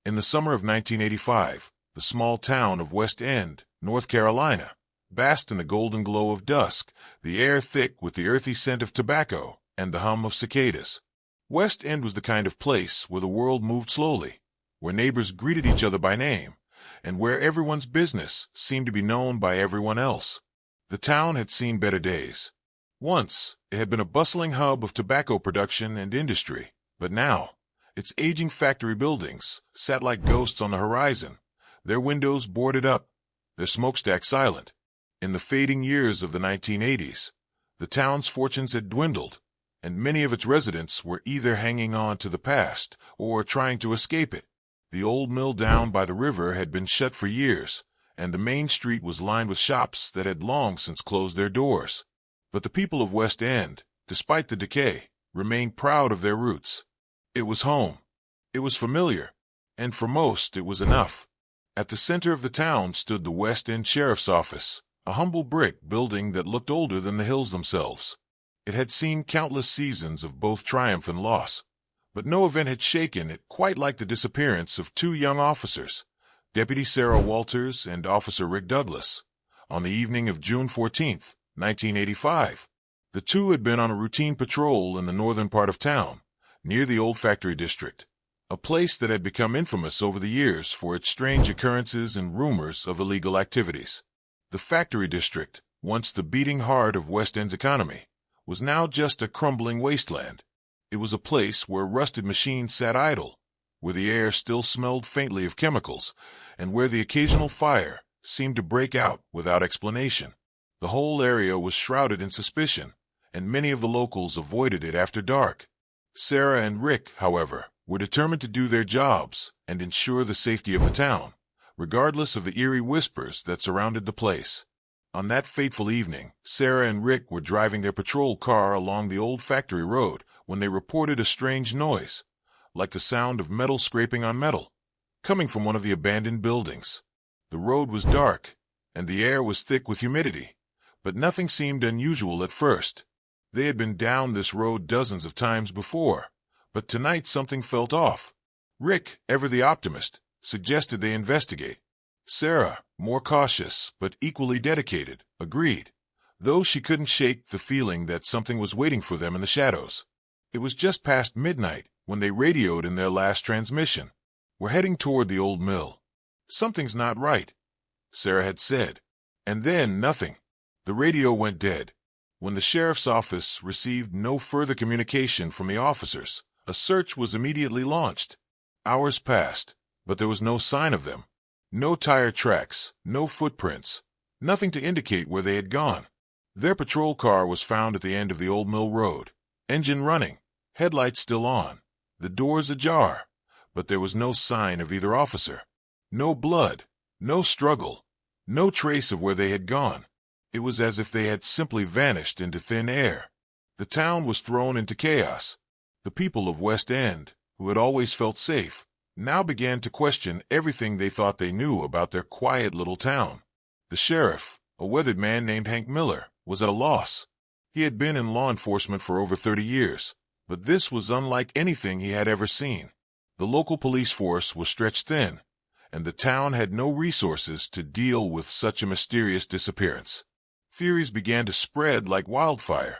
In the summer of 1985, the small town of West End, North Carolina, basked in the golden glow of dusk, the air thick with the earthy scent of tobacco and the hum of cicadas. West End was the kind of place where the world moved slowly, where neighbors greeted each other by name, and where everyone's business seemed to be known by everyone else. The town had seen better days. Once, it had been a bustling hub of tobacco production and industry, but now, its aging factory buildings sat like ghosts on the horizon, their windows boarded up, their smokestacks silent. In the fading years of the 1980s, the town's fortunes had dwindled, and many of its residents were either hanging on to the past or trying to escape it. The old mill down by the river had been shut for years, and the main street was lined with shops that had long since closed their doors. But the people of West End, despite the decay, remained proud of their roots. It was home. It was familiar, and for most it was enough. At the center of the town stood the West End Sheriff's Office, a humble brick building that looked older than the hills themselves. It had seen countless seasons of both triumph and loss, but no event had shaken it quite like the disappearance of two young officers, Deputy Sarah Walters and Officer Rick Douglas. On the evening of June 14, 1985, the two had been on a routine patrol in the northern part of town, near the old factory district, a place that had become infamous over the years for its strange occurrences and rumors of illegal activities. The factory district, once the beating heart of West End's economy, was now just a crumbling wasteland. It was a place where rusted machines sat idle, where the air still smelled faintly of chemicals, and where the occasional fire seemed to break out without explanation. The whole area was shrouded in suspicion, and many of the locals avoided it after dark. Sarah and Rick, however, were determined to do their jobs and ensure the safety of the town, regardless of the eerie whispers that surrounded the place. On that fateful evening, Sarah and Rick were driving their patrol car along the old factory road when they reported a strange noise, like the sound of metal scraping on metal, coming from one of the abandoned buildings. The road was dark, and the air was thick with humidity, but nothing seemed unusual at first. They had been down this road dozens of times before, but tonight something felt off. Rick, ever the optimist, suggested they investigate. Sarah, more cautious but equally dedicated, agreed, though she couldn't shake the feeling that something was waiting for them in the shadows. It was just past midnight when they radioed in their last transmission. "We're heading toward the old mill. Something's not right," Sarah had said. And then nothing. The radio went dead. When the sheriff's office received no further communication from the officers, a search was immediately launched. Hours passed, but there was no sign of them. No tire tracks, no footprints, nothing to indicate where they had gone. Their patrol car was found at the end of the old mill road, engine running, headlights still on, the doors ajar, but there was no sign of either officer. No blood, no struggle, no trace of where they had gone. It was as if they had simply vanished into thin air. The town was thrown into chaos. The people of West End, who had always felt safe, now began to question everything they thought they knew about their quiet little town. The sheriff, a weathered man named Hank Miller, was at a loss. He had been in law enforcement for over 30 years, but this was unlike anything he had ever seen. The local police force was stretched thin, and the town had no resources to deal with such a mysterious disappearance. Theories began to spread like wildfire.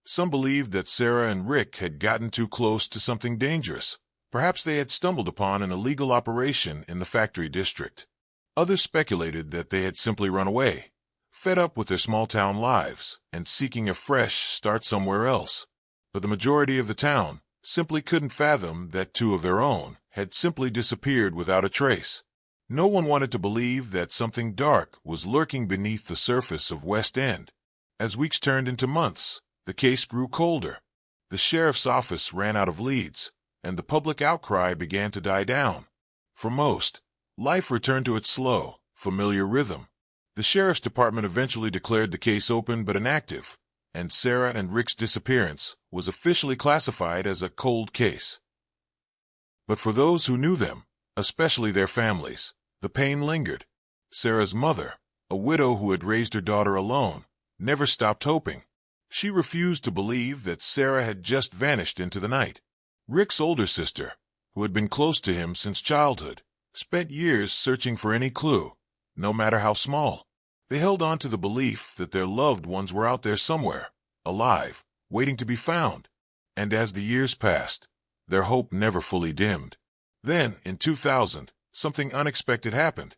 Some believed that Sarah and Rick had gotten too close to something dangerous. Perhaps they had stumbled upon an illegal operation in the factory district. Others speculated that they had simply run away, fed up with their small-town lives and seeking a fresh start somewhere else. But the majority of the town simply couldn't fathom that two of their own had simply disappeared without a trace. No one wanted to believe that something dark was lurking beneath the surface of West End. As weeks turned into months, the case grew colder. The sheriff's office ran out of leads, and the public outcry began to die down. For most, life returned to its slow, familiar rhythm. The sheriff's department eventually declared the case open but inactive, and Sarah and Rick's disappearance was officially classified as a cold case. But for those who knew them, especially their families, the pain lingered. Sarah's mother, a widow who had raised her daughter alone, never stopped hoping. She refused to believe that Sarah had just vanished into the night. Rick's older sister, who had been close to him since childhood, spent years searching for any clue, no matter how small. They held on to the belief that their loved ones were out there somewhere, alive, waiting to be found. And as the years passed, their hope never fully dimmed. Then, in 2000, something unexpected happened.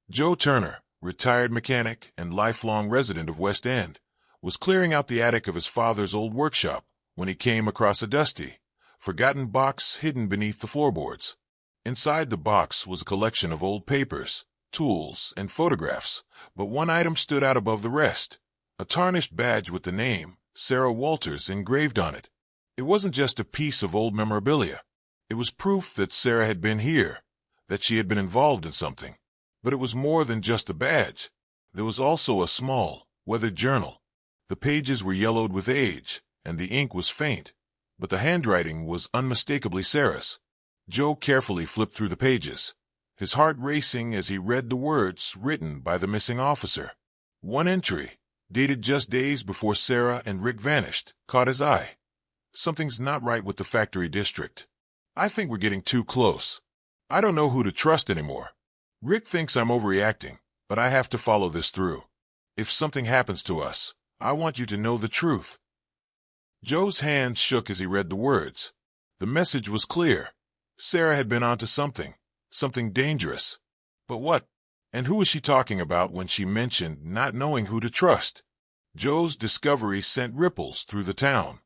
Joe Turner, retired mechanic and lifelong resident of West End, was clearing out the attic of his father's old workshop when he came across a dusty, forgotten box hidden beneath the floorboards. Inside the box was a collection of old papers, tools, and photographs, but one item stood out above the rest, a tarnished badge with the name, Sarah Walters, engraved on it. It wasn't just a piece of old memorabilia. It was proof that Sarah had been here, that she had been involved in something. But it was more than just a badge. There was also a small, weathered journal. The pages were yellowed with age, and the ink was faint, but the handwriting was unmistakably Sarah's. Joe carefully flipped through the pages, his heart racing as he read the words written by the missing officer. One entry, dated just days before Sarah and Rick vanished, caught his eye. Something's not right with the factory district. I think we're getting too close. I don't know who to trust anymore. Rick thinks I'm overreacting, but I have to follow this through. If something happens to us, I want you to know the truth. Joe's hand shook as he read the words. The message was clear. Sarah had been onto something dangerous. But what? And who was she talking about when she mentioned not knowing who to trust? Joe's discovery sent ripples through the town.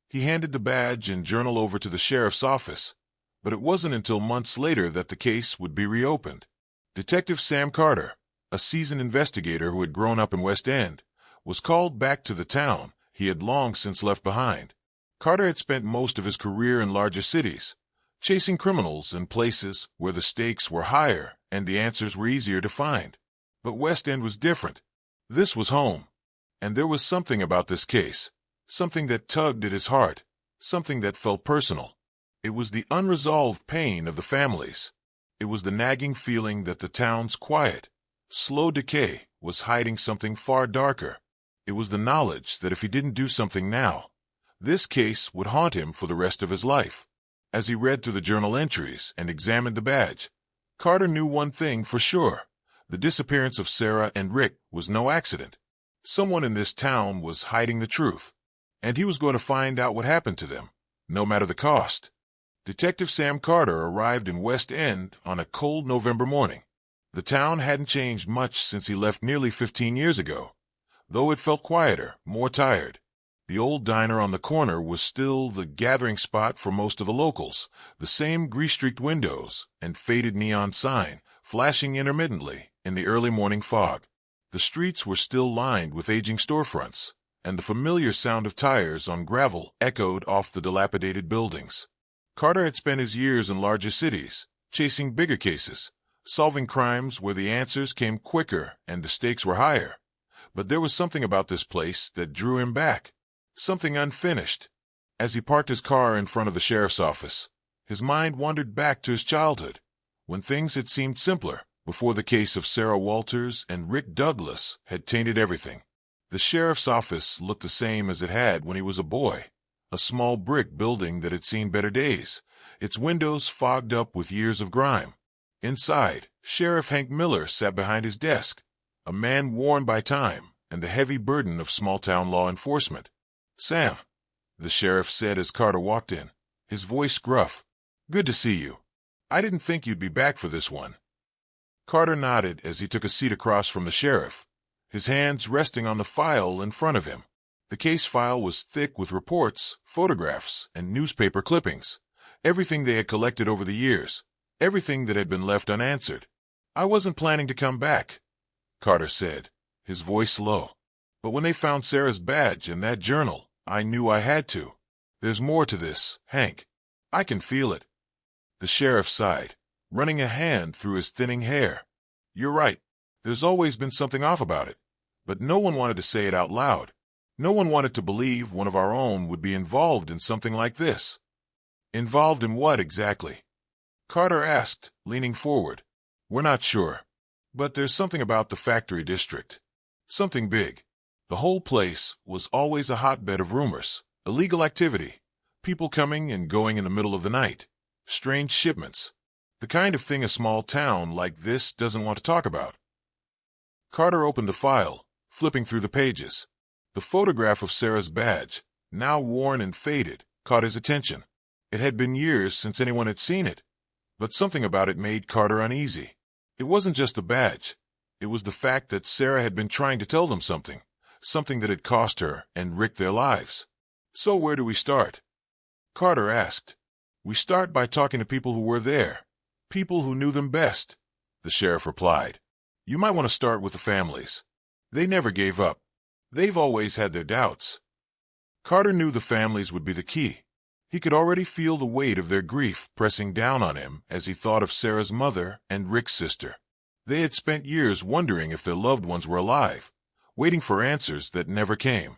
He handed the badge and journal over to the sheriff's office, but it wasn't until months later that the case would be reopened. Detective Sam Carter, a seasoned investigator who had grown up in West End, was called back to the town he had long since left behind. Carter had spent most of his career in larger cities, chasing criminals in places where the stakes were higher and the answers were easier to find. But West End was different. This was home. And there was something about this case, something that tugged at his heart, something that felt personal. It was the unresolved pain of the families. It was the nagging feeling that the town's quiet, slow decay was hiding something far darker. It was the knowledge that if he didn't do something now, this case would haunt him for the rest of his life. As he read through the journal entries and examined the badge, Carter knew one thing for sure. The disappearance of Sarah and Rick was no accident. Someone in this town was hiding the truth, and he was going to find out what happened to them, no matter the cost. Detective Sam Carter arrived in West End on a cold November morning. The town hadn't changed much since he left nearly 15 years ago, though it felt quieter, more tired. The old diner on the corner was still the gathering spot for most of the locals, the same grease-streaked windows and faded neon sign flashing intermittently in the early morning fog. The streets were still lined with aging storefronts, and the familiar sound of tires on gravel echoed off the dilapidated buildings. Carter had spent his years in larger cities, chasing bigger cases, solving crimes where the answers came quicker and the stakes were higher. But there was something about this place that drew him back, something unfinished. As he parked his car in front of the sheriff's office, his mind wandered back to his childhood, when things had seemed simpler, before the case of Sarah Walters and Rick Douglas had tainted everything. The sheriff's office looked the same as it had when he was a boy, a small brick building that had seen better days, its windows fogged up with years of grime. Inside, Sheriff Hank Miller sat behind his desk, a man worn by time and the heavy burden of small-town law enforcement. "Sam," the sheriff said as Carter walked in, his voice gruff. "Good to see you. I didn't think you'd be back for this one." Carter nodded as he took a seat across from the sheriff, his hands resting on the file in front of him. The case file was thick with reports, photographs, and newspaper clippings, everything they had collected over the years, everything that had been left unanswered. "I wasn't planning to come back," Carter said, his voice low. "But when they found Sarah's badge and that journal, I knew I had to. There's more to this, Hank. I can feel it." The sheriff sighed, running a hand through his thinning hair. "You're right. There's always been something off about it. But no one wanted to say it out loud. No one wanted to believe one of our own would be involved in something like this." "Involved in what exactly?" Carter asked, leaning forward. "We're not sure. But there's something about the factory district. Something big. The whole place was always a hotbed of rumors, illegal activity, people coming and going in the middle of the night, strange shipments. The kind of thing a small town like this doesn't want to talk about. Carter opened the file, flipping through the pages. The photograph of Sarah's badge, now worn and faded, caught his attention. It had been years since anyone had seen it, but something about it made Carter uneasy. It wasn't just the badge. It was the fact that Sarah had been trying to tell them something that had cost her and Rick their lives. So where do we start? Carter asked. We start by talking to people who were there, people who knew them best, the sheriff replied. You might want to start with the families. They never gave up. They've always had their doubts. Carter knew the families would be the key. He could already feel the weight of their grief pressing down on him as he thought of Sarah's mother and Rick's sister. They had spent years wondering if their loved ones were alive, waiting for answers that never came.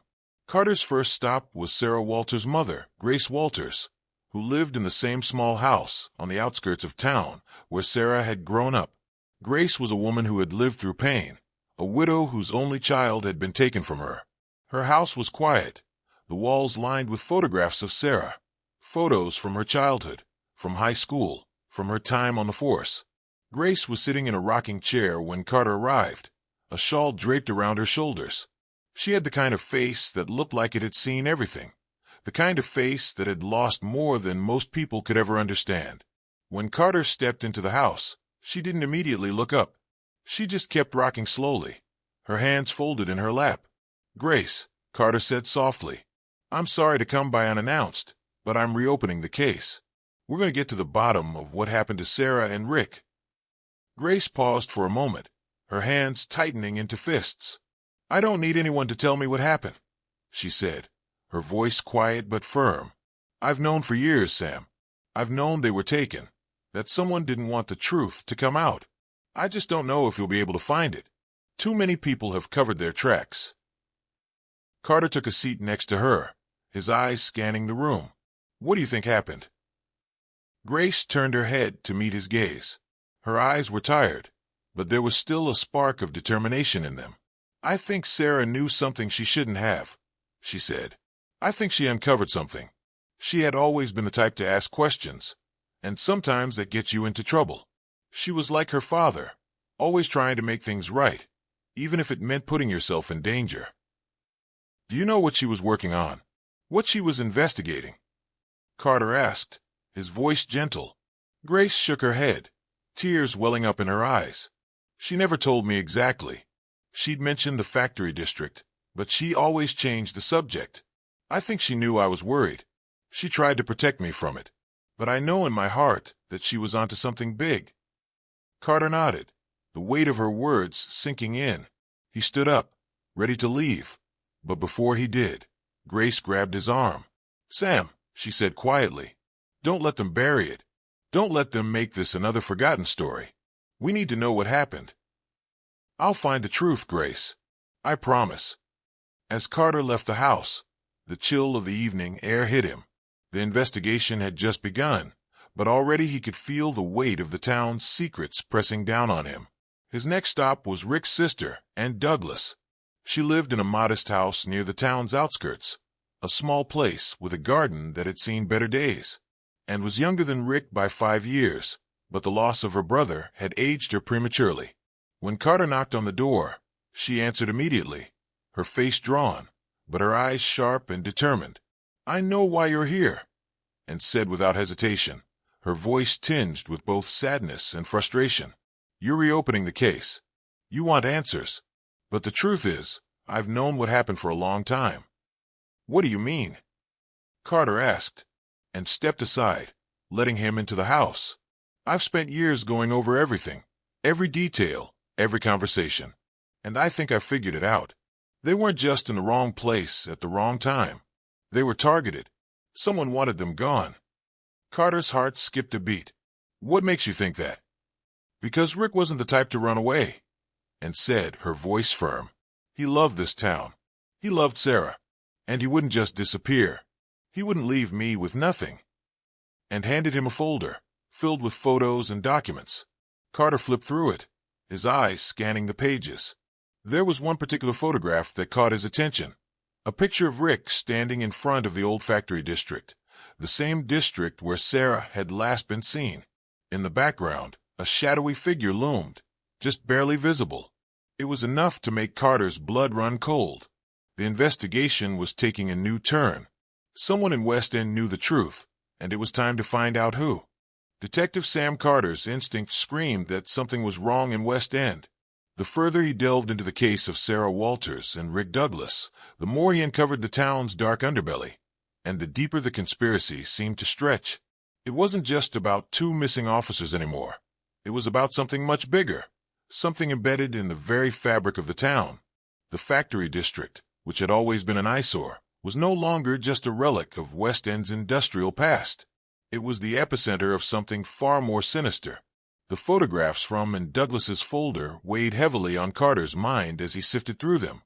Carter's first stop was Sarah Walters' mother, Grace Walters, who lived in the same small house on the outskirts of town where Sarah had grown up. Grace was a woman who had lived through pain, a widow whose only child had been taken from her. Her house was quiet, the walls lined with photographs of Sarah, photos from her childhood, from high school, from her time on the force. Grace was sitting in a rocking chair when Carter arrived, a shawl draped around her shoulders. She had the kind of face that looked like it had seen everything, the kind of face that had lost more than most people could ever understand. When Carter stepped into the house, she didn't immediately look up. She just kept rocking slowly, her hands folded in her lap. Grace, Carter said softly, I'm sorry to come by unannounced, but I'm reopening the case. We're going to get to the bottom of what happened to Sarah and Rick. Grace paused for a moment, her hands tightening into fists. I don't need anyone to tell me what happened, she said, her voice quiet but firm. I've known for years, Sam. I've known they were taken, that someone didn't want the truth to come out. I just don't know if you'll be able to find it. Too many people have covered their tracks. Carter took a seat next to her, his eyes scanning the room. What do you think happened? Grace turned her head to meet his gaze. Her eyes were tired, but there was still a spark of determination in them. I think Sarah knew something she shouldn't have, she said. I think she uncovered something. She had always been the type to ask questions, and sometimes that gets you into trouble. She was like her father, always trying to make things right, even if it meant putting yourself in danger. Do you know what she was working on? What she was investigating? Carter asked, his voice gentle. Grace shook her head, tears welling up in her eyes. She never told me exactly. She'd mentioned the factory district, but she always changed the subject. I think she knew I was worried. She tried to protect me from it, but I know in my heart that she was onto something big. Carter nodded, the weight of her words sinking in. He stood up, ready to leave, but before he did, Grace grabbed his arm. Sam, she said quietly, don't let them bury it. Don't let them make this another forgotten story. We need to know what happened. I'll find the truth, Grace. I promise. As Carter left the house, the chill of the evening air hit him. The investigation had just begun, but already he could feel the weight of the town's secrets pressing down on him. His next stop was Rick's sister, Aunt Douglas. She lived in a modest house near the town's outskirts, a small place with a garden that had seen better days, and was younger than Rick by 5 years, but the loss of her brother had aged her prematurely. When Carter knocked on the door, she answered immediately, her face drawn, but her eyes sharp and determined. I know why you're here, and said without hesitation, her voice tinged with both sadness and frustration. You're reopening the case. You want answers. But the truth is, I've known what happened for a long time. What do you mean? Carter asked, and stepped aside, letting him into the house. I've spent years going over everything, every detail, every conversation, and I think I've figured it out. They weren't just in the wrong place at the wrong time. They were targeted. Someone wanted them gone. Carter's heart skipped a beat. What makes you think that? Because Rick wasn't the type to run away, and said, her voice firm. He loved this town. He loved Sarah, and he wouldn't just disappear. He wouldn't leave me with nothing. And handed him a folder, filled with photos and documents. Carter flipped through it, his eyes scanning the pages. There was one particular photograph that caught his attention. A picture of Rick standing in front of the old factory district, the same district where Sarah had last been seen. In the background, a shadowy figure loomed, just barely visible. It was enough to make Carter's blood run cold. The investigation was taking a new turn. Someone in West End knew the truth, and it was time to find out who. Detective Sam Carter's instinct screamed that something was wrong in West End. The further he delved into the case of Sarah Walters and Rick Douglas, the more he uncovered the town's dark underbelly, and the deeper the conspiracy seemed to stretch. It wasn't just about two missing officers anymore. It was about something much bigger, something embedded in the very fabric of the town. The factory district, which had always been an eyesore, was no longer just a relic of West End's industrial past. It was the epicenter of something far more sinister. The photographs from in Douglas's folder weighed heavily on Carter's mind as he sifted through them,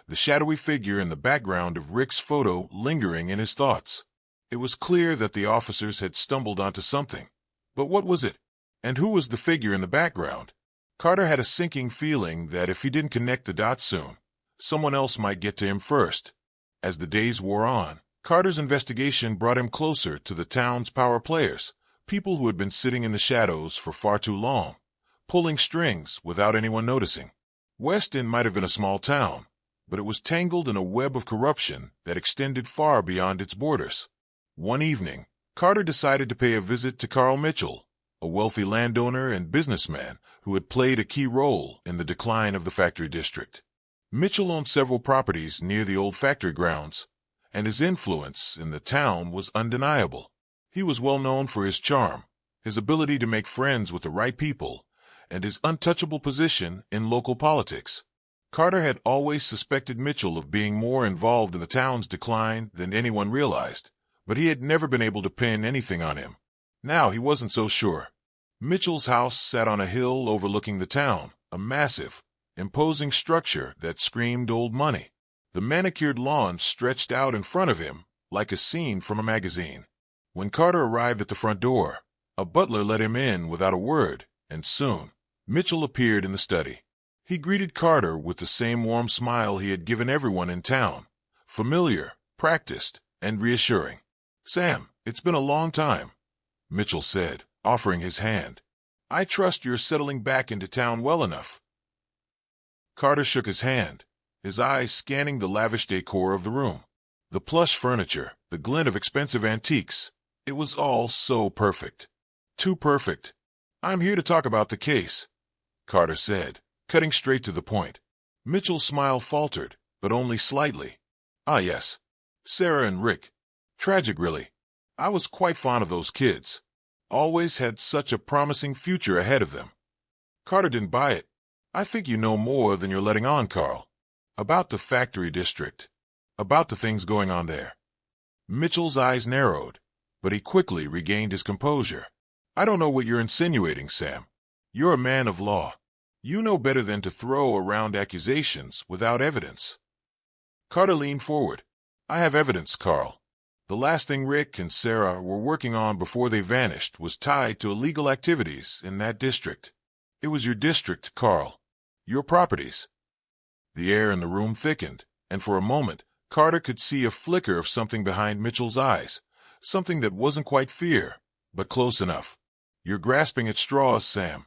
the shadowy figure in the background of Rick's photo lingering in his thoughts. It was clear that the officers had stumbled onto something. But what was it? And who was the figure in the background? Carter had a sinking feeling that if he didn't connect the dots soon, someone else might get to him first. As the days wore on, Carter's investigation brought him closer to the town's power players, people who had been sitting in the shadows for far too long, pulling strings without anyone noticing. West End might have been a small town, but it was tangled in a web of corruption that extended far beyond its borders. One evening, Carter decided to pay a visit to Carl Mitchell, a wealthy landowner and businessman who had played a key role in the decline of the factory district. Mitchell owned several properties near the old factory grounds, and his influence in the town was undeniable. He was well known for his charm, his ability to make friends with the right people, and his untouchable position in local politics. Carter had always suspected Mitchell of being more involved in the town's decline than anyone realized, but he had never been able to pin anything on him. Now he wasn't so sure. Mitchell's house sat on a hill overlooking the town, a massive, imposing structure that screamed old money. The manicured lawn stretched out in front of him like a scene from a magazine. When Carter arrived at the front door, a butler let him in without a word, and soon, Mitchell appeared in the study. He greeted Carter with the same warm smile he had given everyone in town, familiar, practiced, and reassuring. "Sam, it's been a long time," Mitchell said, offering his hand. "I trust you're settling back into town well enough." Carter shook his hand, his eyes scanning the lavish decor of the room. The plush furniture, the glint of expensive antiques. It was all so perfect. Too perfect. "I'm here to talk about the case," Carter said, cutting straight to the point. Mitchell's smile faltered, but only slightly. "Ah, yes. Sarah and Rick. Tragic, really. I was quite fond of those kids. Always had such a promising future ahead of them." Carter didn't buy it. "I think you know more than you're letting on, Carl. About the factory district. About the things going on there." Mitchell's eyes narrowed, but he quickly regained his composure. "I don't know what you're insinuating, Sam. You're a man of law. You know better than to throw around accusations without evidence." Carter leaned forward. "I have evidence, Carl. The last thing Rick and Sarah were working on before they vanished was tied to illegal activities in that district. It was your district, Carl. Your properties." The air in the room thickened, and for a moment, Carter could see a flicker of something behind Mitchell's eyes, something that wasn't quite fear, but close enough. "You're grasping at straws, Sam,"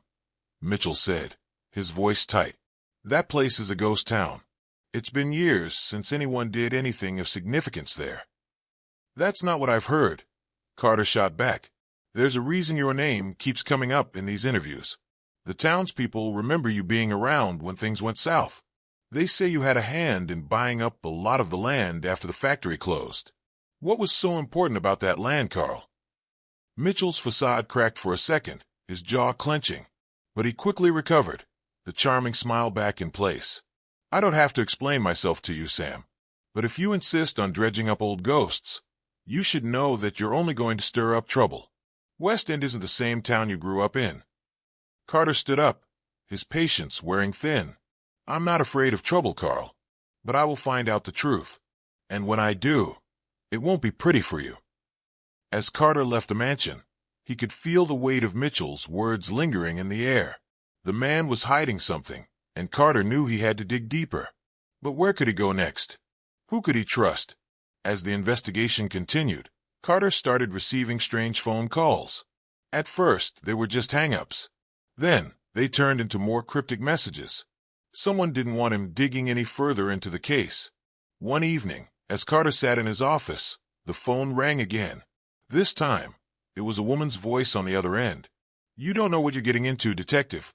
Mitchell said, his voice tight. "That place is a ghost town. It's been years since anyone did anything of significance there." "That's not what I've heard," Carter shot back. "There's a reason your name keeps coming up in these interviews. The townspeople remember you being around when things went south. They say you had a hand in buying up a lot of the land after the factory closed. What was so important about that land, Carl?" Mitchell's facade cracked for a second, his jaw clenching, but he quickly recovered, the charming smile back in place. "I don't have to explain myself to you, Sam, but if you insist on dredging up old ghosts, you should know that you're only going to stir up trouble. West End isn't the same town you grew up in." Carter stood up, his patience wearing thin. "I'm not afraid of trouble, Carl, but I will find out the truth. And when I do, it won't be pretty for you." As Carter left the mansion, he could feel the weight of Mitchell's words lingering in the air. The man was hiding something, and Carter knew he had to dig deeper. But where could he go next? Who could he trust? As the investigation continued, Carter started receiving strange phone calls. At first, they were just hang-ups. Then, they turned into more cryptic messages. Someone didn't want him digging any further into the case. One evening, as Carter sat in his office, the phone rang again. This time, it was a woman's voice on the other end. "You don't know what you're getting into, detective,"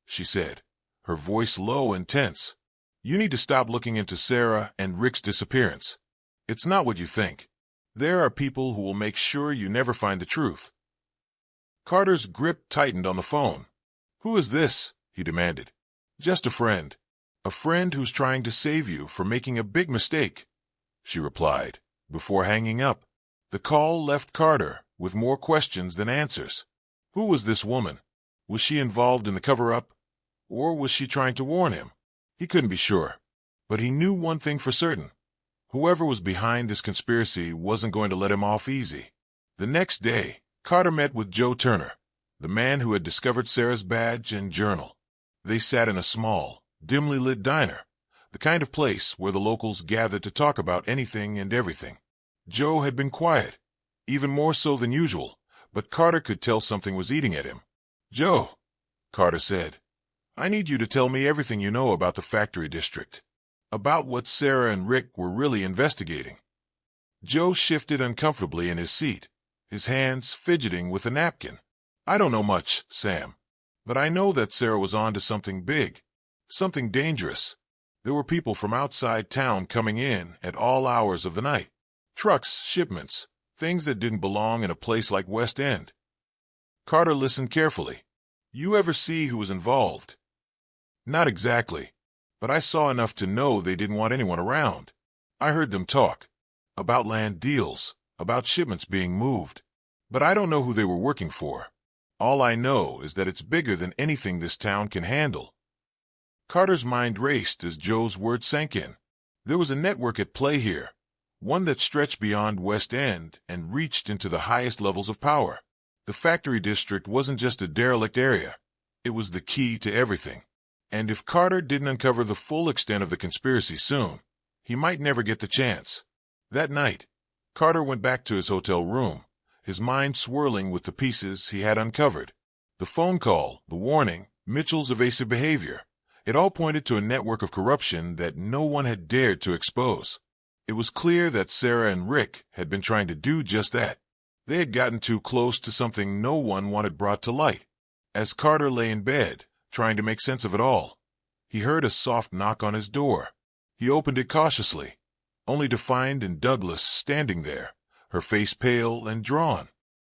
she said, her voice low and tense. "You need to stop looking into Sarah and Rick's disappearance. It's not what you think. There are people who will make sure you never find the truth." Carter's grip tightened on the phone. "Who is this?" he demanded. "Just a friend. A friend who's trying to save you from making a big mistake," she replied, before hanging up. The call left Carter with more questions than answers. Who was this woman? Was she involved in the cover-up? Or was she trying to warn him? He couldn't be sure. But he knew one thing for certain. Whoever was behind this conspiracy wasn't going to let him off easy. The next day, Carter met with Joe Turner, the man who had discovered Sarah's badge and journal. They sat in a small, dimly lit diner, the kind of place where the locals gathered to talk about anything and everything. Joe had been quiet, even more so than usual, but Carter could tell something was eating at him. "Joe," Carter said, "I need you to tell me everything you know about the factory district, about what Sarah and Rick were really investigating." Joe shifted uncomfortably in his seat, his hands fidgeting with a napkin. "I don't know much, Sam, but I know that Sarah was on to something big, something dangerous. There were people from outside town coming in at all hours of the night. Trucks, shipments, things that didn't belong in a place like West End." Carter listened carefully. "You ever see who was involved?" "Not exactly, but I saw enough to know they didn't want anyone around. I heard them talk about land deals, about shipments being moved, but I don't know who they were working for. All I know is that it's bigger than anything this town can handle." Carter's mind raced as Joe's words sank in. There was a network at play here, one that stretched beyond West End and reached into the highest levels of power. The factory district wasn't just a derelict area. It was the key to everything. And if Carter didn't uncover the full extent of the conspiracy soon, he might never get the chance. That night, Carter went back to his hotel room, his mind swirling with the pieces he had uncovered. The phone call, the warning, Mitchell's evasive behavior. It all pointed to a network of corruption that no one had dared to expose. It was clear that Sarah and Rick had been trying to do just that. They had gotten too close to something no one wanted brought to light. As Carter lay in bed, trying to make sense of it all, he heard a soft knock on his door. He opened it cautiously, only to find Douglas standing there, her face pale and drawn.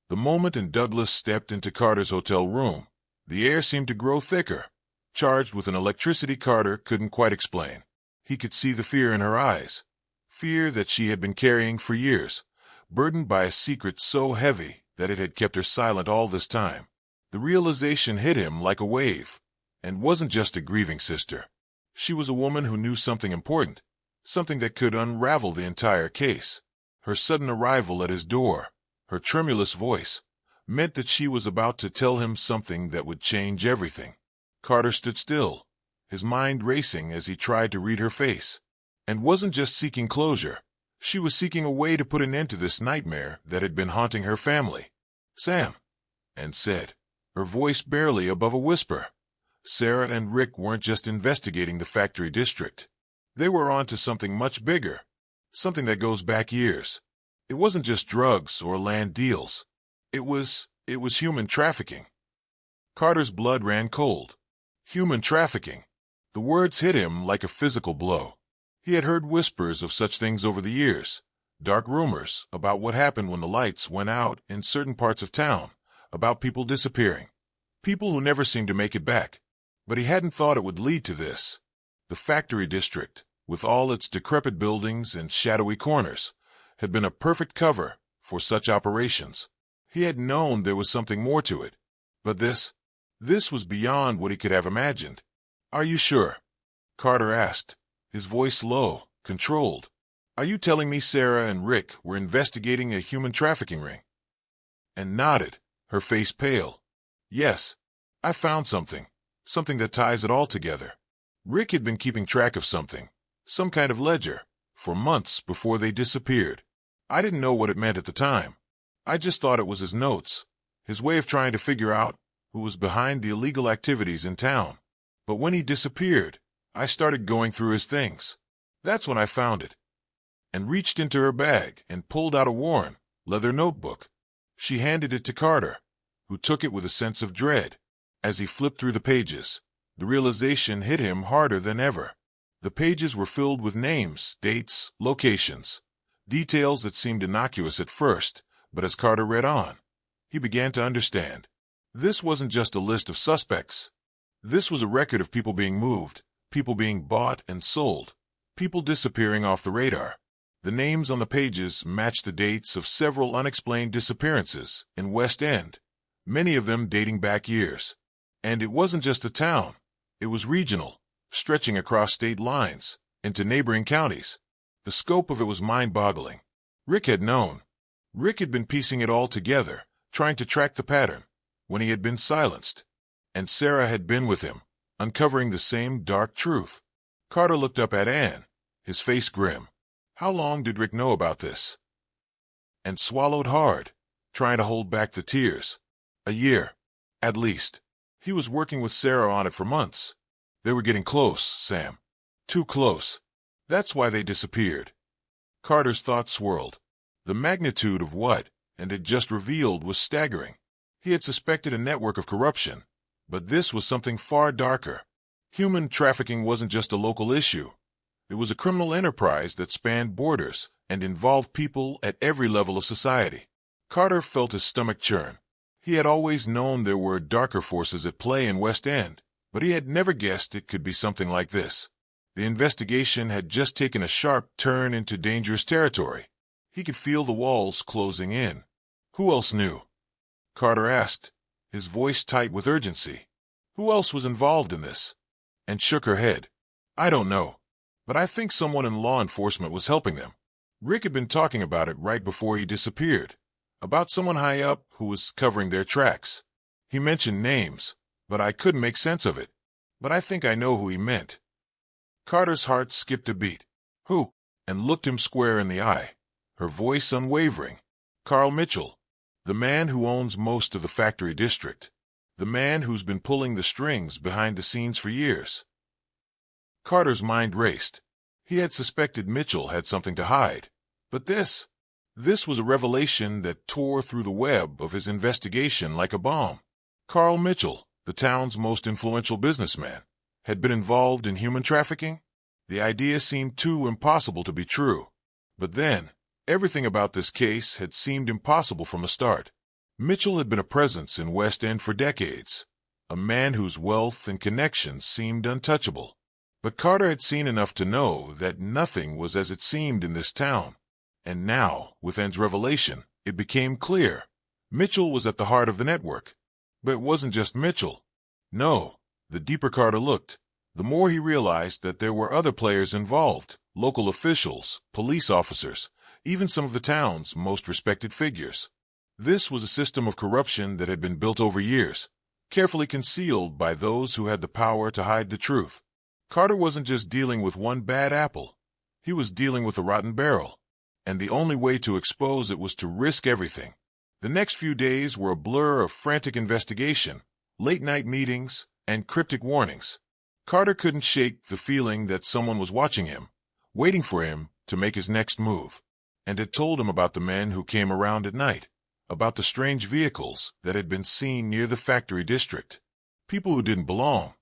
The moment Douglas stepped into Carter's hotel room, the air seemed to grow thicker, charged with an electricity Carter couldn't quite explain. He could see the fear in her eyes. Fear that she had been carrying for years, burdened by a secret so heavy that it had kept her silent all this time. The realization hit him like a wave, and wasn't just a grieving sister. She was a woman who knew something important, something that could unravel the entire case. Her sudden arrival at his door, her tremulous voice, meant that she was about to tell him something that would change everything. Carter stood still, his mind racing as he tried to read her face. And wasn't just seeking closure. She was seeking a way to put an end to this nightmare that had been haunting her family. "Sam," Anne said, her voice barely above a whisper. Sarah and Rick weren't just investigating the factory district. They were on to something much bigger, something that goes back years. It wasn't just drugs or land deals. It was human trafficking. Carter's blood ran cold. Human trafficking. The words hit him like a physical blow. He had heard whispers of such things over the years, dark rumors about what happened when the lights went out in certain parts of town, about people disappearing, people who never seemed to make it back. But he hadn't thought it would lead to this. The factory district, with all its decrepit buildings and shadowy corners, had been a perfect cover for such operations. He had known there was something more to it. But this was beyond what he could have imagined. "Are you sure?" Carter asked, his voice low, controlled. "Are you telling me Sarah and Rick were investigating a human trafficking ring?" And nodded, her face pale. "Yes, I found something that ties it all together. Rick had been keeping track of something, some kind of ledger, for months before they disappeared. I didn't know what it meant at the time. I just thought it was his notes, his way of trying to figure out who was behind the illegal activities in town. But when he disappeared, I started going through his things. That's when I found it, and reached into her bag and pulled out a worn, leather notebook. She handed it to Carter, who took it with a sense of dread. As he flipped through the pages, the realization hit him harder than ever. The pages were filled with names, dates, locations, details that seemed innocuous at first, but as Carter read on, he began to understand. This wasn't just a list of suspects. This was a record of people being moved, people being bought and sold, people disappearing off the radar. The names on the pages matched the dates of several unexplained disappearances in West End, many of them dating back years. And it wasn't just a town. It was regional, stretching across state lines, into neighboring counties. The scope of it was mind-boggling. Rick had known. Rick had been piecing it all together, trying to track the pattern, when he had been silenced. And Sarah had been with him, uncovering the same dark truth. Carter looked up at Anne, his face grim. How long did Rick know about this? And swallowed hard, trying to hold back the tears. A year, at least. He was working with Sarah on it for months. They were getting close, Sam. Too close. That's why they disappeared. Carter's thoughts swirled. The magnitude of what and had just revealed was staggering. He had suspected a network of corruption, but this was something far darker. Human trafficking wasn't just a local issue. It was a criminal enterprise that spanned borders and involved people at every level of society. Carter felt his stomach churn. He had always known there were darker forces at play in West End, but he had never guessed it could be something like this. The investigation had just taken a sharp turn into dangerous territory. He could feel the walls closing in. Who else knew? Carter asked, his voice tight with urgency. Who else was involved in this? And shook her head. I don't know, but I think someone in law enforcement was helping them. Rick had been talking about it right before he disappeared. About someone high up who was covering their tracks. He mentioned names, but I couldn't make sense of it. But I think I know who he meant. Carter's heart skipped a beat. Who? And looked him square in the eye, her voice unwavering. Carl Mitchell, the man who owns most of the factory district. The man who's been pulling the strings behind the scenes for years. Carter's mind raced. He had suspected Mitchell had something to hide. But this was a revelation that tore through the web of his investigation like a bomb. Carl Mitchell, the town's most influential businessman, had been involved in human trafficking? The idea seemed too impossible to be true. But then, everything about this case had seemed impossible from the start. Mitchell had been a presence in West End for decades, a man whose wealth and connections seemed untouchable. But Carter had seen enough to know that nothing was as it seemed in this town. And now, with Ann's revelation, it became clear. Mitchell was at the heart of the network. But it wasn't just Mitchell. No, the deeper Carter looked, the more he realized that there were other players involved, local officials, police officers, even some of the town's most respected figures. This was a system of corruption that had been built over years, carefully concealed by those who had the power to hide the truth. Carter wasn't just dealing with one bad apple. He was dealing with a rotten barrel. And the only way to expose it was to risk everything. The next few days were a blur of frantic investigation, late-night meetings, and cryptic warnings. Carter couldn't shake the feeling that someone was watching him, waiting for him to make his next move, and had told him about the men who came around at night, about the strange vehicles that had been seen near the factory district. People who didn't belong.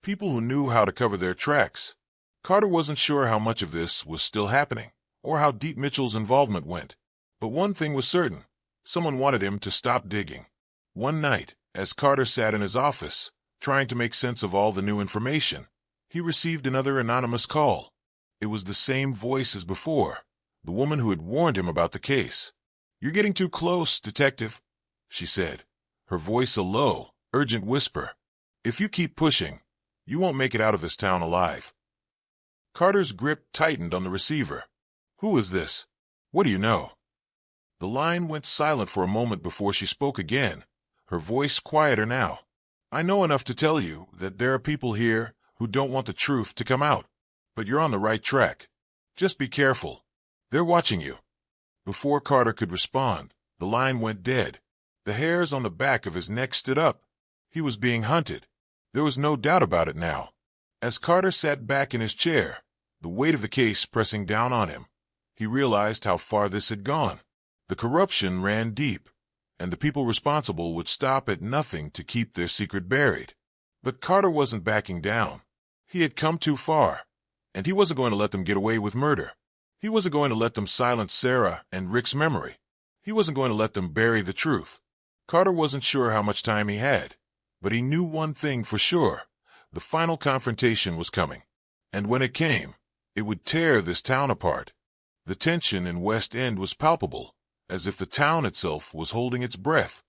People who knew how to cover their tracks. Carter wasn't sure how much of this was still happening, or how deep Mitchell's involvement went. But one thing was certain. Someone wanted him to stop digging. One night, as Carter sat in his office, trying to make sense of all the new information, he received another anonymous call. It was the same voice as before, the woman who had warned him about the case. "You're getting too close, detective," she said, her voice a low, urgent whisper. "If you keep pushing, you won't make it out of this town alive." Carter's grip tightened on the receiver. "Who is this? What do you know?" The line went silent for a moment before she spoke again, her voice quieter now. "I know enough to tell you that there are people here who don't want the truth to come out. But you're on the right track. Just be careful. They're watching you." Before Carter could respond, the line went dead. The hairs on the back of his neck stood up. He was being hunted. There was no doubt about it now. As Carter sat back in his chair, the weight of the case pressing down on him, he realized how far this had gone. The corruption ran deep, and the people responsible would stop at nothing to keep their secret buried. But Carter wasn't backing down. He had come too far, and he wasn't going to let them get away with murder. He wasn't going to let them silence Sarah and Rick's memory. He wasn't going to let them bury the truth. Carter wasn't sure how much time he had, but he knew one thing for sure. The final confrontation was coming, and when it came, it would tear this town apart. The tension in West End was palpable, as if the town itself was holding its breath,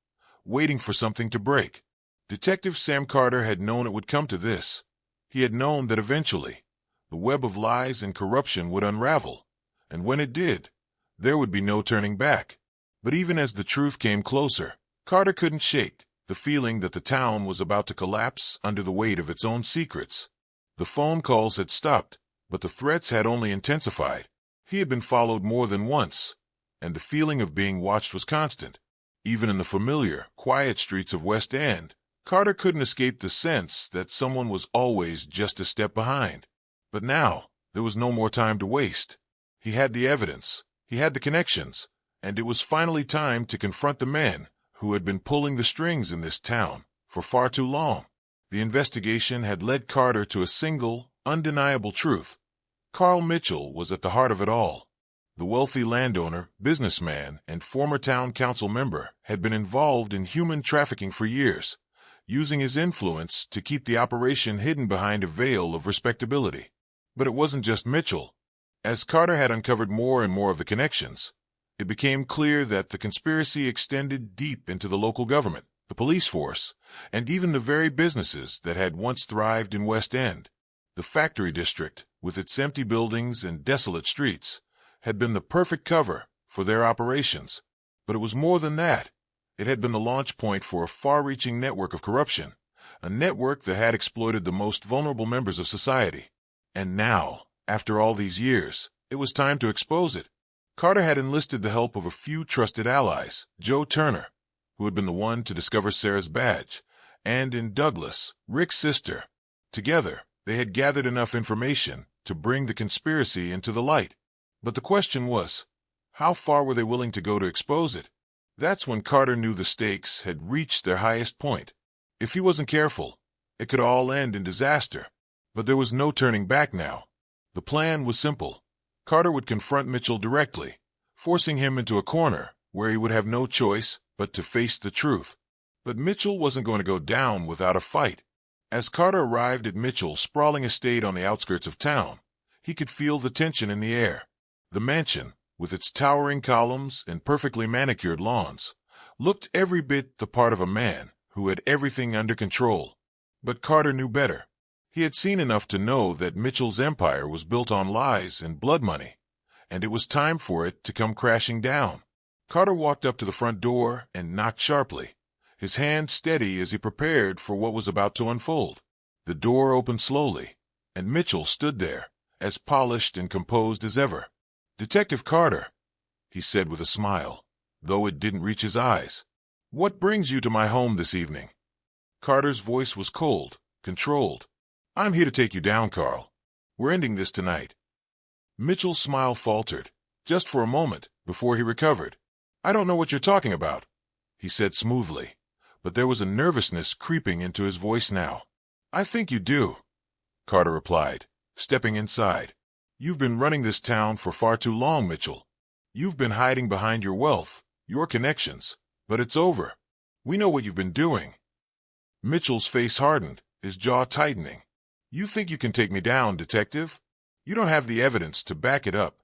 waiting for something to break. Detective Sam Carter had known it would come to this. He had known that eventually, the web of lies and corruption would unravel, and when it did, there would be no turning back. But even as the truth came closer, Carter couldn't shake the feeling that the town was about to collapse under the weight of its own secrets. The phone calls had stopped, but the threats had only intensified. He had been followed more than once, and the feeling of being watched was constant. Even in the familiar, quiet streets of West End, Carter couldn't escape the sense that someone was always just a step behind. But now, there was no more time to waste. He had the evidence, he had the connections, and it was finally time to confront the men who had been pulling the strings in this town for far too long. The investigation had led Carter to a single, undeniable truth. Carl Mitchell was at the heart of it all. The wealthy landowner, businessman, and former town council member had been involved in human trafficking for years, using his influence to keep the operation hidden behind a veil of respectability. But it wasn't just Mitchell. As Carter had uncovered more and more of the connections, it became clear that the conspiracy extended deep into the local government, the police force, and even the very businesses that had once thrived in West End. The factory district, with its empty buildings and desolate streets, had been the perfect cover for their operations. But it was more than that. It had been the launch point for a far-reaching network of corruption, a network that had exploited the most vulnerable members of society. And now, after all these years, it was time to expose it. Carter had enlisted the help of a few trusted allies, Joe Turner, who had been the one to discover Sarah's badge, and in Douglas, Rick's sister. Together, they had gathered enough information to bring the conspiracy into the light. But the question was, how far were they willing to go to expose it? That's when Carter knew the stakes had reached their highest point. If he wasn't careful, it could all end in disaster. But there was no turning back now. The plan was simple. Carter would confront Mitchell directly, forcing him into a corner where he would have no choice but to face the truth. But Mitchell wasn't going to go down without a fight. As Carter arrived at Mitchell's sprawling estate on the outskirts of town, he could feel the tension in the air. The mansion, with its towering columns and perfectly manicured lawns, looked every bit the part of a man who had everything under control. But Carter knew better. He had seen enough to know that Mitchell's empire was built on lies and blood money, and it was time for it to come crashing down. Carter walked up to the front door and knocked sharply, his hand steady as he prepared for what was about to unfold. The door opened slowly, and Mitchell stood there, as polished and composed as ever. "Detective Carter," he said with a smile, though it didn't reach his eyes. "What brings you to my home this evening?" Carter's voice was cold, controlled. "I'm here to take you down, Carl. We're ending this tonight." Mitchell's smile faltered, just for a moment, before he recovered. "I don't know what you're talking about," he said smoothly, but there was a nervousness creeping into his voice now. "I think you do," Carter replied, stepping inside. "You've been running this town for far too long, Mitchell. You've been hiding behind your wealth, your connections, but it's over. We know what you've been doing." Mitchell's face hardened, his jaw tightening. "You think you can take me down, detective? You don't have the evidence to back it up.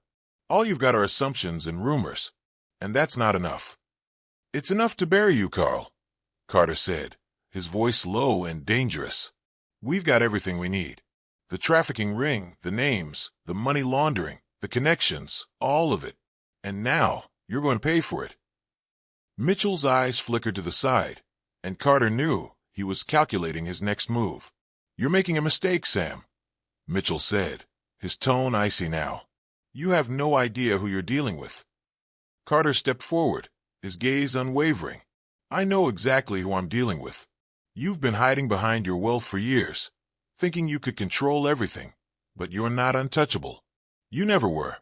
All you've got are assumptions and rumors, and that's not enough." "It's enough to bury you, Carl," Carter said, his voice low and dangerous. "We've got everything we need. The trafficking ring, the names, the money laundering, the connections, all of it. And now, you're going to pay for it." Mitchell's eyes flickered to the side, and Carter knew he was calculating his next move. "You're making a mistake, Sam," Mitchell said, his tone icy now. "You have no idea who you're dealing with." Carter stepped forward, his gaze unwavering. I know exactly who I'm dealing with. You've been hiding behind your wealth for years, thinking you could control everything, but you're not untouchable. You never were."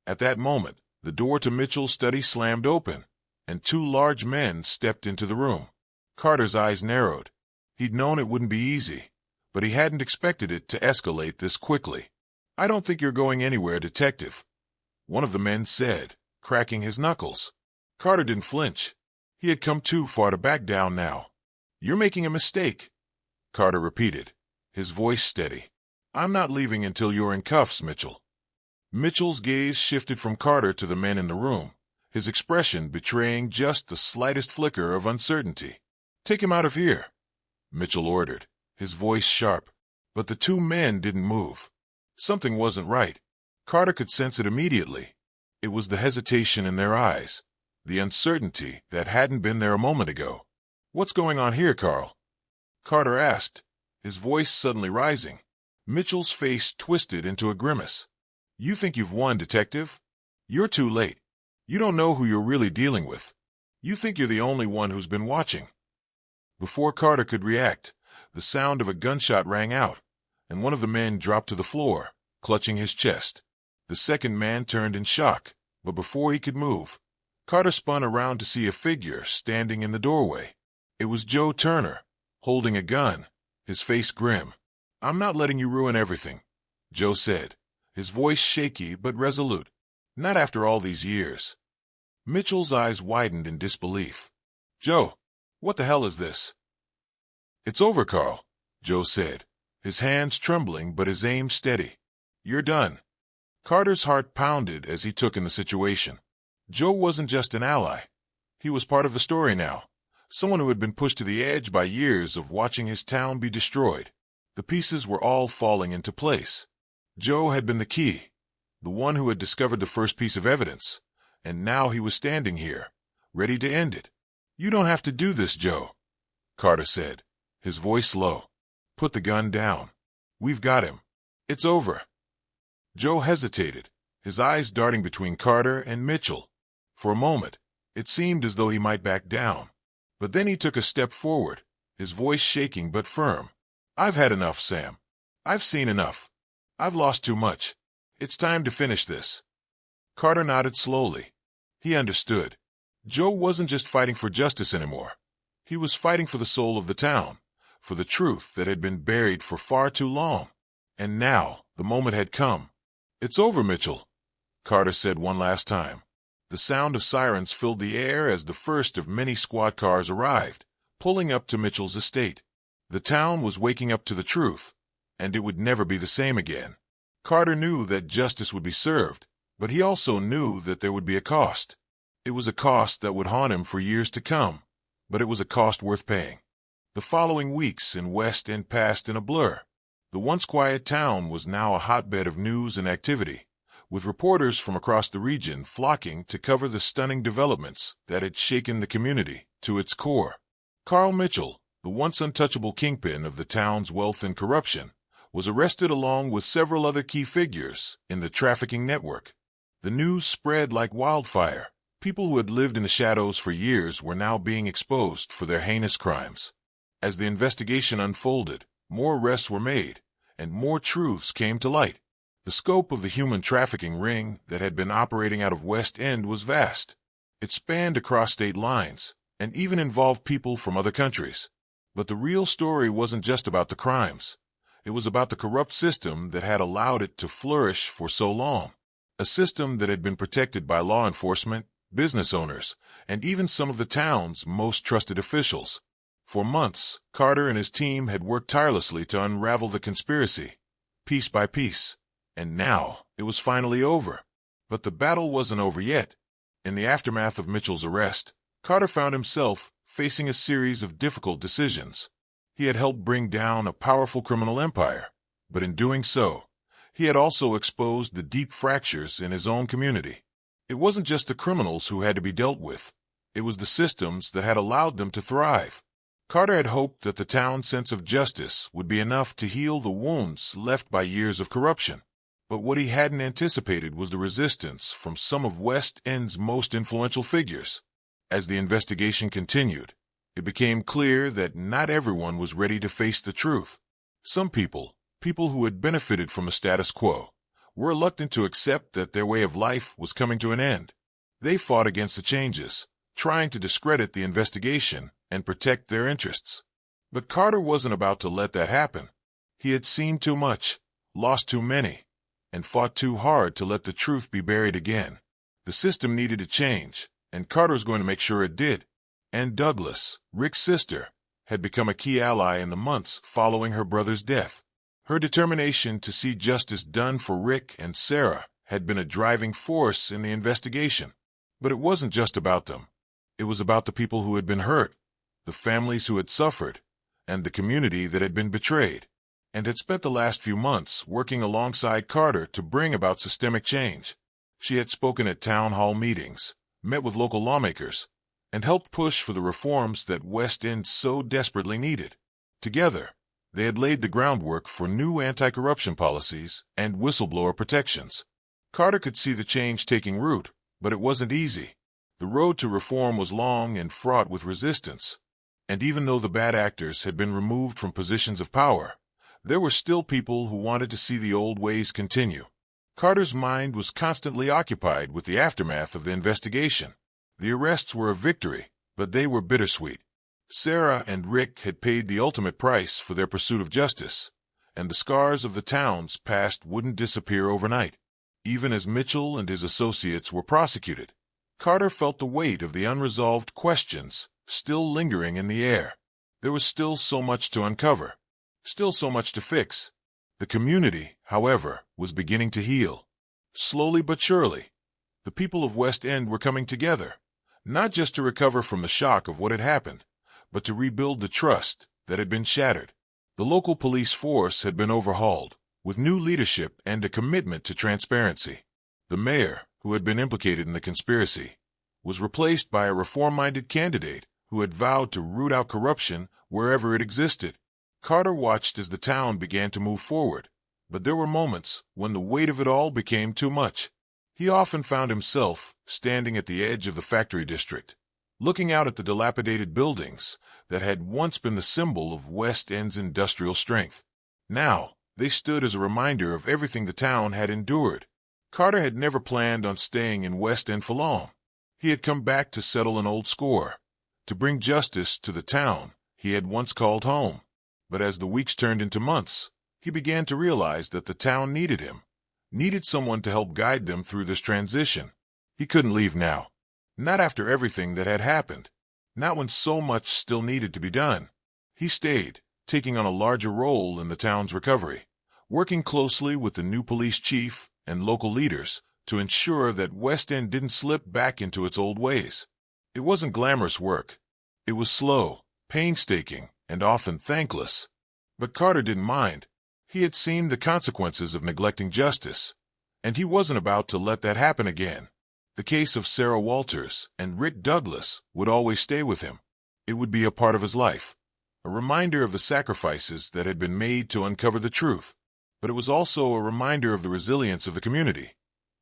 At that moment, the door to Mitchell's study slammed open, and two large men stepped into the room. Carter's eyes narrowed. He'd known it wouldn't be easy, but he hadn't expected it to escalate this quickly. "I don't think you're going anywhere, Detective," one of the men said, cracking his knuckles. Carter didn't flinch. He had come too far to back down now. "You're making a mistake," Carter repeated, his voice steady. "I'm not leaving until you're in cuffs, Mitchell." Mitchell's gaze shifted from Carter to the men in the room, his expression betraying just the slightest flicker of uncertainty. "Take him out of here," Mitchell ordered, his voice sharp. But the two men didn't move. Something wasn't right. Carter could sense it immediately. It was the hesitation in their eyes, the uncertainty that hadn't been there a moment ago. "What's going on here, Carl?" Carter asked, his voice suddenly rising. Mitchell's face twisted into a grimace. "You think you've won, Detective? You're too late. You don't know who you're really dealing with. You think you're the only one who's been watching." Before Carter could react, the sound of a gunshot rang out, and one of the men dropped to the floor, clutching his chest. The second man turned in shock, but before he could move, Carter spun around to see a figure standing in the doorway. It was Joe Turner, holding a gun, his face grim. "I'm not letting you ruin everything," Joe said, his voice shaky but resolute. "Not after all these years." Mitchell's eyes widened in disbelief. "Joe, what the hell is this?" "It's over, Carl," Joe said, his hands trembling but his aim steady. "You're done." Carter's heart pounded as he took in the situation. Joe wasn't just an ally. He was part of the story now, someone who had been pushed to the edge by years of watching his town be destroyed. The pieces were all falling into place. Joe had been the key, the one who had discovered the first piece of evidence, and now he was standing here, ready to end it. "You don't have to do this, Joe," Carter said, his voice low. "Put the gun down. We've got him. It's over." Joe hesitated, his eyes darting between Carter and Mitchell. For a moment, it seemed as though he might back down. But then he took a step forward, his voice shaking but firm. "I've had enough, Sam. I've seen enough. I've lost too much. It's time to finish this." Carter nodded slowly. He understood. Joe wasn't just fighting for justice anymore. He was fighting for the soul of the town, for the truth that had been buried for far too long. And now, the moment had come. "It's over, Mitchell," Carter said one last time. The sound of sirens filled the air as the first of many squad cars arrived, pulling up to Mitchell's estate. The town was waking up to the truth, and it would never be the same again. Carter knew that justice would be served, but he also knew that there would be a cost. It was a cost that would haunt him for years to come, but it was a cost worth paying. The following weeks in West End passed in a blur. The once quiet town was now a hotbed of news and activity, with reporters from across the region flocking to cover the stunning developments that had shaken the community to its core. Carl Mitchell, the once untouchable kingpin of the town's wealth and corruption, was arrested along with several other key figures in the trafficking network. The news spread like wildfire. People who had lived in the shadows for years were now being exposed for their heinous crimes. As the investigation unfolded, more arrests were made, and more truths came to light. The scope of the human trafficking ring that had been operating out of West End was vast. It spanned across state lines, and even involved people from other countries. But the real story wasn't just about the crimes. It was about the corrupt system that had allowed it to flourish for so long. A system that had been protected by law enforcement, business owners, and even some of the town's most trusted officials. For months, Carter and his team had worked tirelessly to unravel the conspiracy, piece by piece. And now, it was finally over. But the battle wasn't over yet. In the aftermath of Mitchell's arrest, Carter found himself facing a series of difficult decisions. He had helped bring down a powerful criminal empire, but in doing so, he had also exposed the deep fractures in his own community. It wasn't just the criminals who had to be dealt with. It was the systems that had allowed them to thrive. Carter had hoped that the town's sense of justice would be enough to heal the wounds left by years of corruption. But what he hadn't anticipated was the resistance from some of West End's most influential figures. As the investigation continued, it became clear that not everyone was ready to face the truth. Some people who had benefited from the status quo, were reluctant to accept that their way of life was coming to an end. They fought against the changes, trying to discredit the investigation and protect their interests. But Carter wasn't about to let that happen. He had seen too much, lost too many, and fought too hard to let the truth be buried again. The system needed to change, and Carter was going to make sure it did. And Douglas, Rick's sister, had become a key ally in the months following her brother's death. Her determination to see justice done for Rick and Sarah had been a driving force in the investigation. But it wasn't just about them. It was about the people who had been hurt, the families who had suffered, and the community that had been betrayed, and had spent the last few months working alongside Carter to bring about systemic change. She had spoken at town hall meetings, met with local lawmakers, and helped push for the reforms that West End so desperately needed. Together, they had laid the groundwork for new anti-corruption policies and whistleblower protections. Carter could see the change taking root, but it wasn't easy. The road to reform was long and fraught with resistance. And even though the bad actors had been removed from positions of power, there were still people who wanted to see the old ways continue. Carter's mind was constantly occupied with the aftermath of the investigation. The arrests were a victory, but they were bittersweet. Sarah and Rick had paid the ultimate price for their pursuit of justice, and the scars of the town's past wouldn't disappear overnight. Even as Mitchell and his associates were prosecuted, Carter felt the weight of the unresolved questions still lingering in the air. There was still so much to uncover, still so much to fix. The community, however, was beginning to heal. Slowly but surely, the people of West End were coming together, not just to recover from the shock of what had happened, but to rebuild the trust that had been shattered. The local police force had been overhauled, with new leadership and a commitment to transparency. The mayor, who had been implicated in the conspiracy, was replaced by a reform-minded candidate who had vowed to root out corruption wherever it existed. Carter watched as the town began to move forward, but there were moments when the weight of it all became too much. He often found himself standing at the edge of the factory district, looking out at the dilapidated buildings that had once been the symbol of West End's industrial strength. Now, they stood as a reminder of everything the town had endured. Carter had never planned on staying in West End for long. He had come back to settle an old score, to bring justice to the town he had once called home. But as the weeks turned into months, he began to realize that the town needed him, needed someone to help guide them through this transition. He couldn't leave now. Not after everything that had happened. Not when so much still needed to be done. He stayed, taking on a larger role in the town's recovery, working closely with the new police chief and local leaders to ensure that West End didn't slip back into its old ways. It wasn't glamorous work. It was slow, painstaking, and often thankless. But Carter didn't mind. He had seen the consequences of neglecting justice, and he wasn't about to let that happen again. The case of Sarah Walters and Rick Douglas would always stay with him. It would be a part of his life, a reminder of the sacrifices that had been made to uncover the truth. But it was also a reminder of the resilience of the community.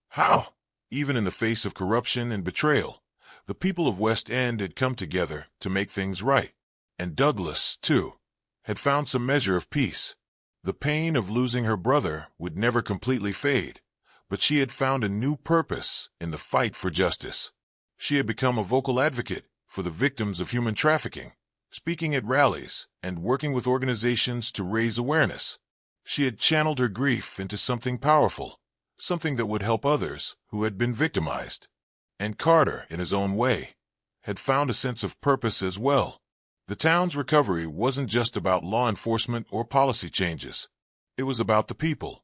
How, even in the face of corruption and betrayal, the people of West End had come together to make things right. And Douglas, too, had found some measure of peace. The pain of losing her brother would never completely fade, but she had found a new purpose in the fight for justice. She had become a vocal advocate for the victims of human trafficking, speaking at rallies and working with organizations to raise awareness. She had channeled her grief into something powerful, something that would help others who had been victimized. And Carter, in his own way, had found a sense of purpose as well. The town's recovery wasn't just about law enforcement or policy changes. It was about the people.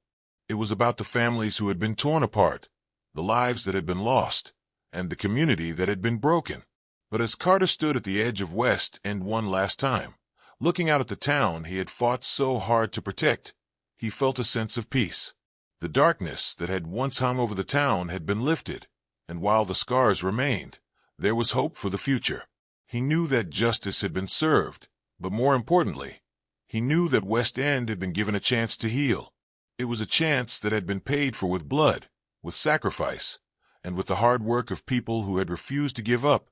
It was about the families who had been torn apart, the lives that had been lost, and the community that had been broken. But as Carter stood at the edge of West End one last time, looking out at the town he had fought so hard to protect, he felt a sense of peace. The darkness that had once hung over the town had been lifted, and while the scars remained, there was hope for the future. He knew that justice had been served, but more importantly, he knew that West End had been given a chance to heal. It was a chance that had been paid for with blood, with sacrifice, and with the hard work of people who had refused to give up.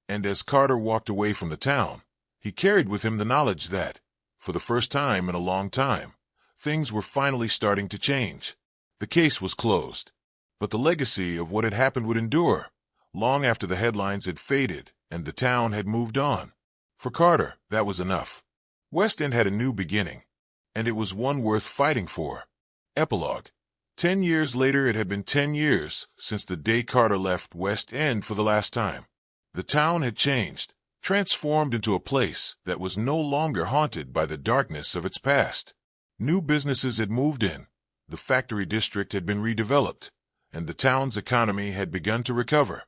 And as Carter walked away from the town, He carried with him the knowledge that, for the first time in a long time, things were finally starting to change. The case was closed, but the legacy of what had happened would endure, long after the headlines had faded and the town had moved on. For Carter, that was enough. West End had a new beginning, and it was one worth fighting for. Epilogue. 10 years later, it had been 10 years since the day Carter left West End for the last time. The town had changed, transformed into a place that was no longer haunted by the darkness of its past. New businesses had moved in, the factory district had been redeveloped, and the town's economy had begun to recover.